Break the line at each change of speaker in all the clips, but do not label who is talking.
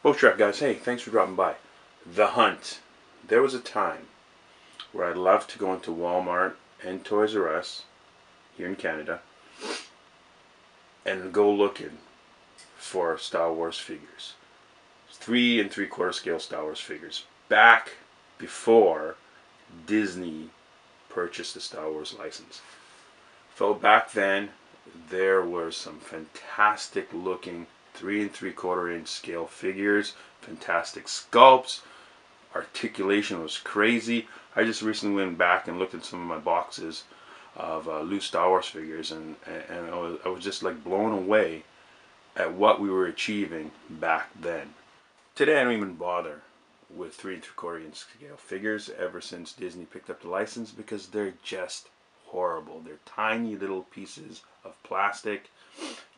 Boat Trap guys, hey, thanks for dropping by. The Hunt. There was a time where I loved to go into Walmart and Toys R Us here in Canada and go looking for Star Wars figures. 3 3/4 scale Star Wars figures. Back before Disney purchased the Star Wars license. So back then, there were some fantastic looking 3 3/4 inch scale figures, fantastic sculpts. Articulation was crazy. I just recently went back and looked at some of my boxes of loose Star Wars figures, and I was just like blown away at what we were achieving back then. Today I don't even bother with 3 3/4 inch scale figures ever since Disney picked up the license because they're just horrible. They're tiny little pieces of plastic.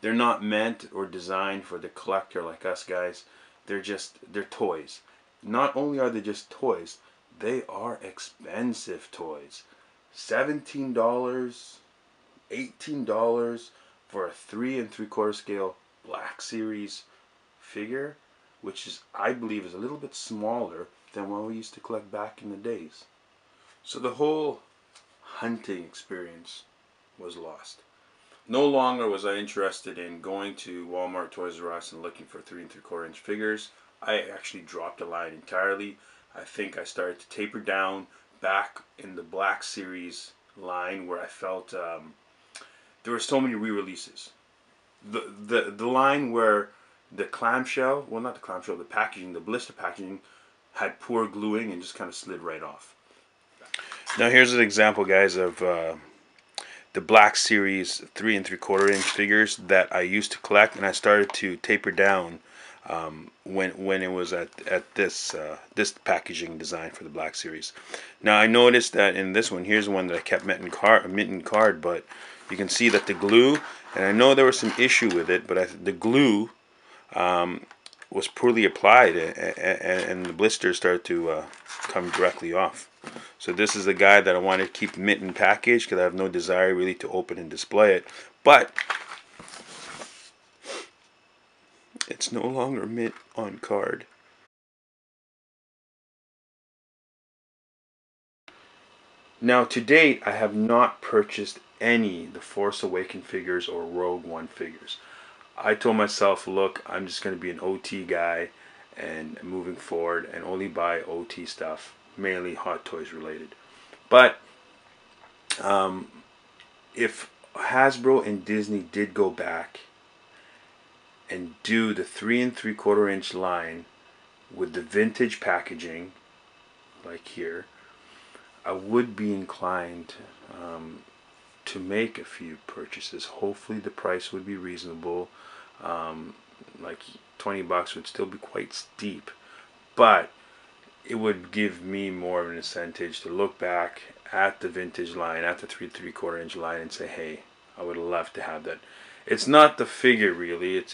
They're not meant or designed for the collector like us guys. They're toys. Not only are they just toys, they are expensive toys. $17, $18 for a 3 3/4 scale Black Series figure, which is, I believe, is a little bit smaller than what we used to collect back in the days. So the whole hunting experience was lost. No longer was I interested in going to Walmart, Toys R Us, and looking for 3 3/4 inch figures. I actually dropped the line entirely. I think I started to taper down back in the Black Series line where I felt there were so many re-releases. The line where the clamshell, well, not the clamshell, the packaging, the blister packaging had poor gluing and just kind of slid right off. Now here's an example, guys, of the Black Series 3 3/4 inch figures that I used to collect, and I started to taper down when it was at this this packaging design for the Black Series. Now I noticed that in this one, here's one that I kept mint card, but you can see that the glue, and I know there was some issue with it, but the glue was poorly applied, and the blisters started to come directly off. So this is the guy that I wanted to keep mint and packaged because I have no desire really to open and display it. But it's no longer mint on card. Now to date, I have not purchased any The Force Awakens figures or Rogue One figures. I told myself, look, I'm just going to be an OT guy and moving forward and only buy OT stuff, mainly Hot Toys related. But if Hasbro and Disney did go back and do the 3 3/4 inch line with the vintage packaging, like here, I would be inclined to make a few purchases. Hopefully the price would be reasonable. Like $20 would still be quite steep, but it would give me more of an incentive to look back at the vintage line, at the 3 3/4 inch line, and say, hey, I would love to have that. It's not the figure really. It's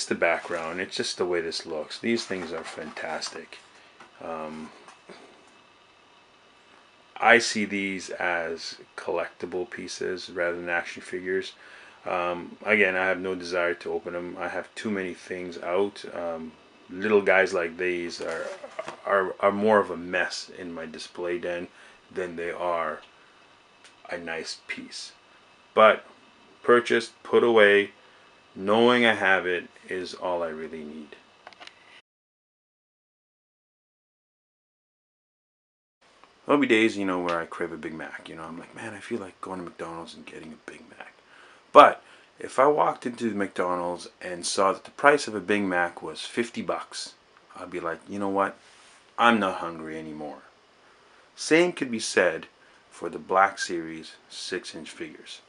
the background. It's just the way this looks. These things are fantastic. I see these as collectible pieces rather than action figures. Again, I have no desire to open them. I have too many things out. Little guys like these are more of a mess in my display den than they are a nice piece. But purchased, put away, knowing I have it is all I really need. There'll be days, where I crave a Big Mac. I'm like, man, I feel like going to McDonald's and getting a Big Mac. But if I walked into the McDonald's and saw that the price of a Big Mac was $50, I'd be like, you know what? I'm not hungry anymore. Same could be said for the Black Series 6-inch figures.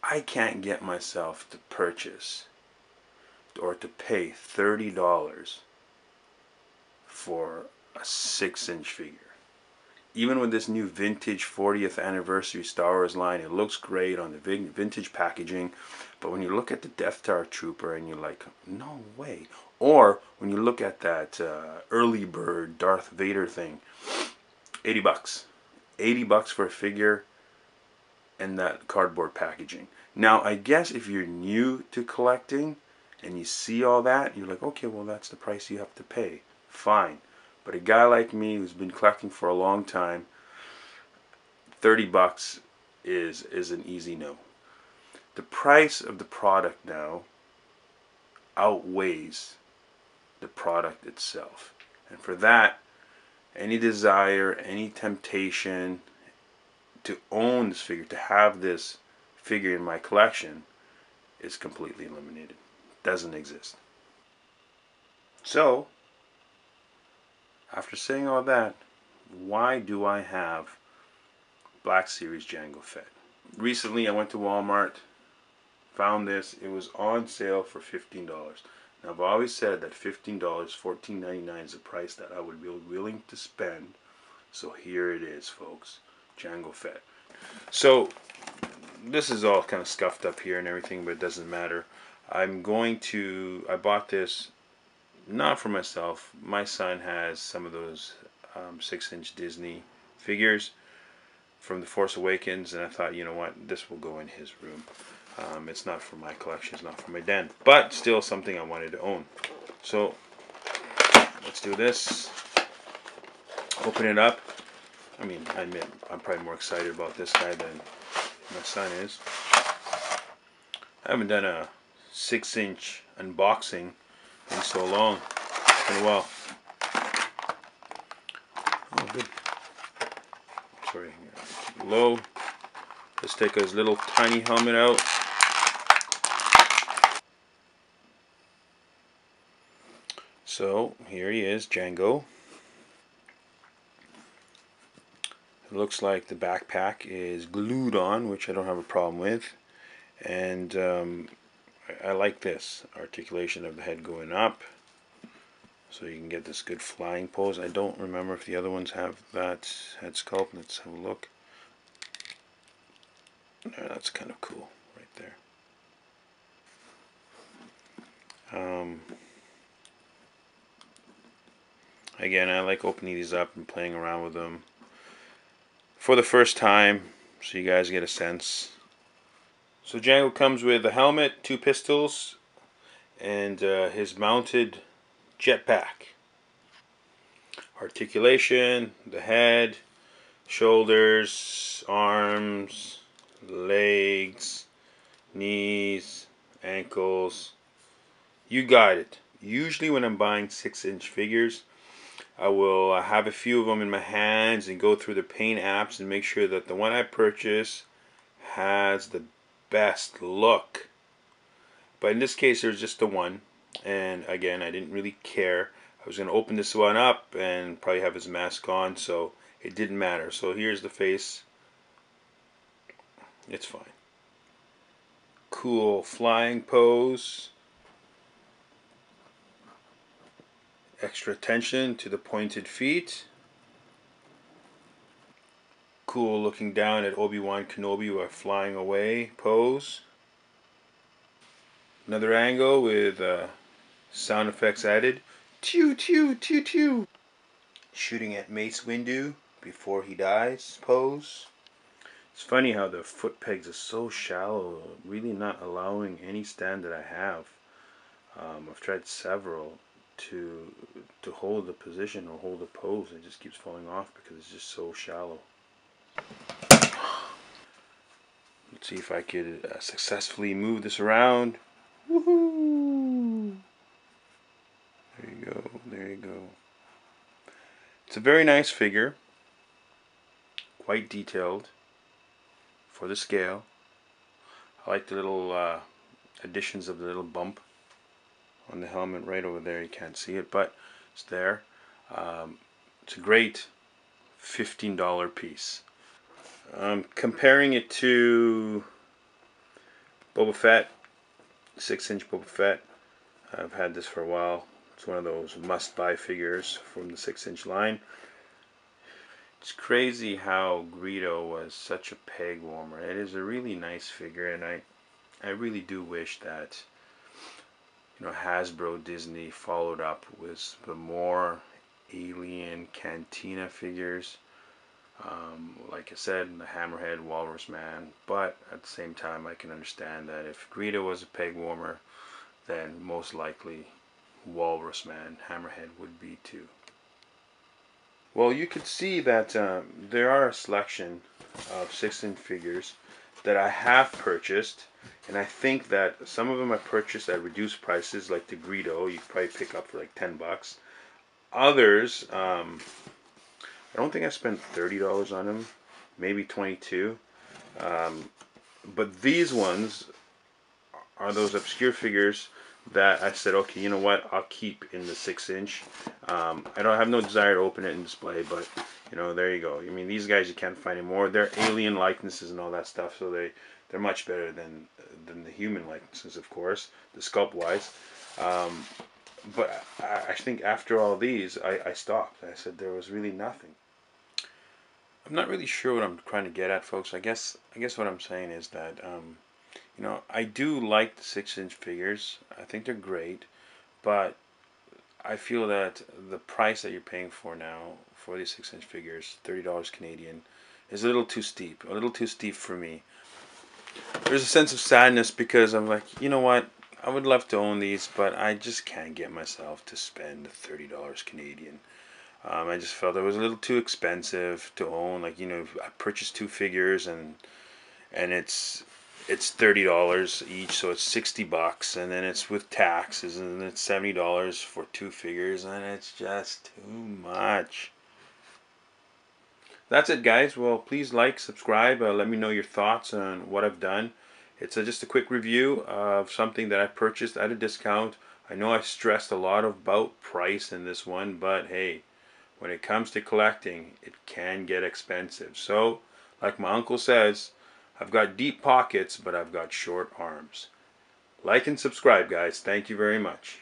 I can't get myself to purchase or to pay $30 for a 6-inch figure. Even with this new vintage 40th anniversary Star Wars line, it looks great on the vintage packaging, but when you look at the Death Star Trooper and you're like, no way. Or when you look at that early bird Darth Vader thing, $80. $80 for a figure and that cardboard packaging. Now, I guess if you're new to collecting, and you see all that, you're like, okay, well, that's the price you have to pay. Fine. But a guy like me who's been collecting for a long time, 30 bucks is an easy no. The price of the product now outweighs the product itself. And for that, any desire, any temptation to own this figure, to have this figure in my collection, is completely eliminated. Doesn't exist. So, after saying all that, why do I have Black Series Jango Fett? Recently, I went to Walmart, found this. It was on sale for $15. Now, I've always said that $15, $14.99 is a price that I would be willing to spend. So here it is, folks. Jango Fett. So, this is all kind of scuffed up here and everything, but it doesn't matter. I bought this not for myself. My son has some of those 6-inch Disney figures from The Force Awakens, and I thought, you know what, this will go in his room. It's not for my collection, it's not for my den, but still something I wanted to own. So let's do this. Open it up. I mean, I admit I'm probably more excited about this guy than my son is. I haven't done a 6-inch unboxing in so long. It's been a while. Oh, good. Sorry, low. Let's take his little tiny helmet out. So here he is, Jango. It looks like the backpack is glued on, which I don't have a problem with. And I like this articulation of the head going up, so you can get this good flying pose. I don't remember if the other ones have that head sculpt. Let's have a look. That's kind of cool right there. Again, I like opening these up and playing around with them for the first time, so you guys get a sense. So Jango comes with a helmet, 2 pistols, and his mounted jetpack. Articulation, the head, shoulders, arms, legs, knees, ankles. You got it. Usually when I'm buying 6-inch figures, I will have a few of them in my hands and go through the paint apps and make sure that the one I purchase has the best look. But in this case, there's just the one. And again, I didn't really care. I was going to open this one up and probably have his mask on, so it didn't matter. So here's the face. It's fine. Cool flying pose. Extra attention to the pointed feet. Cool looking down at Obi-Wan Kenobi while flying away pose. Another angle with sound effects added. Tew tew tew tew. Shooting at Mace Windu before he dies pose. It's funny how the foot pegs are so shallow, really not allowing any stand that I have. I've tried several to hold the position or hold the pose. It just keeps falling off because it's just so shallow. Let's see if I could successfully move this around. Woohoo! There you go, there you go. It's a very nice figure, quite detailed for the scale. I like the little additions of the little bump on the helmet right over there. You can't see it, but it's there. It's a great $15 piece. Comparing it to Boba Fett, 6-inch Boba Fett. I've had this for a while. It's one of those must-buy figures from the 6-inch line. It's crazy how Greedo was such a peg warmer. It is a really nice figure, and I really do wish that, you know, Hasbro Disney followed up with the more alien Cantina figures. Like I said, the Hammerhead, Walrus Man, but at the same time I can understand that if Greedo was a peg warmer, then most likely Walrus Man, Hammerhead would be too. Well, you could see that there are a selection of 6-inch figures that I have purchased, and I think that some of them I purchased at reduced prices, like the Greedo, you could probably pick up for like $10. Others, I don't think I spent $30 on them, maybe 22. But these ones are those obscure figures that I said, okay, you know what, I'll keep in the 6-inch. I don't have no desire to open it and display, but you know, there you go. I mean, these guys you can't find anymore. They're alien likenesses and all that stuff, so they're much better than the human likenesses, of course, the sculpt wise. But I think after all these, I stopped. I said there was really nothing. I'm not really sure what I'm trying to get at, folks. I guess what I'm saying is that you know, I do like the 6-inch figures. I think they're great, but I feel that the price that you're paying for now for these 6-inch figures, $30 Canadian, is a little too steep. A little too steep for me. There's a sense of sadness because I'm like, you know what? I would love to own these, but I just can't get myself to spend $30 Canadian. I just felt it was a little too expensive to own. Like, you know, I purchased 2 figures and it's $30 each, so it's $60, and then it's with taxes, and then it's $70 for 2 figures, and it's just too much. That's it, guys. Well, please like, subscribe, let me know your thoughts on what I've done. It's just a quick review of something that I purchased at a discount. I know I stressed a lot about price in this one, but hey, when it comes to collecting, it can get expensive. So, like my uncle says, I've got deep pockets, but I've got short arms. Like and subscribe, guys. Thank you very much.